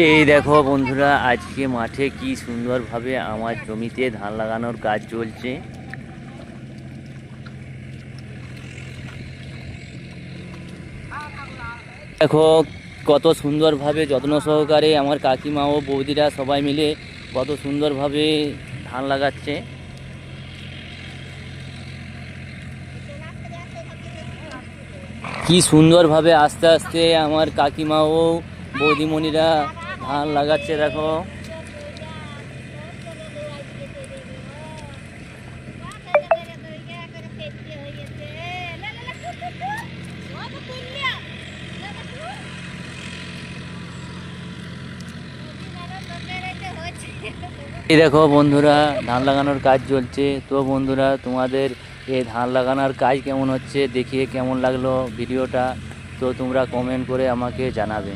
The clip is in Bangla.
এই দেখো বন্ধুরা, আজকে মাঠে কি সুন্দরভাবে আমার জমিতে ধান লাগানোর কাজ চলছে। দেখো কত সুন্দরভাবে যত্ন সহকারে আমার কাকিমা ও বৌদিরা সবাই মিলে কত সুন্দরভাবে ধান লাগাচ্ছে। কি সুন্দরভাবে আস্তে আস্তে আমার কাকিমা ও বৌদিমণিরা ধান লাগাচ্ছে। দেখো এই দেখো বন্ধুরা, ধান লাগানোর কাজ চলছে। তো বন্ধুরা, তোমাদের এই ধান লাগানোর কাজ কেমন হচ্ছে, দেখিয়ে কেমন লাগলো ভিডিওটা, তো তোমরা কমেন্ট করে আমাকে জানাবে।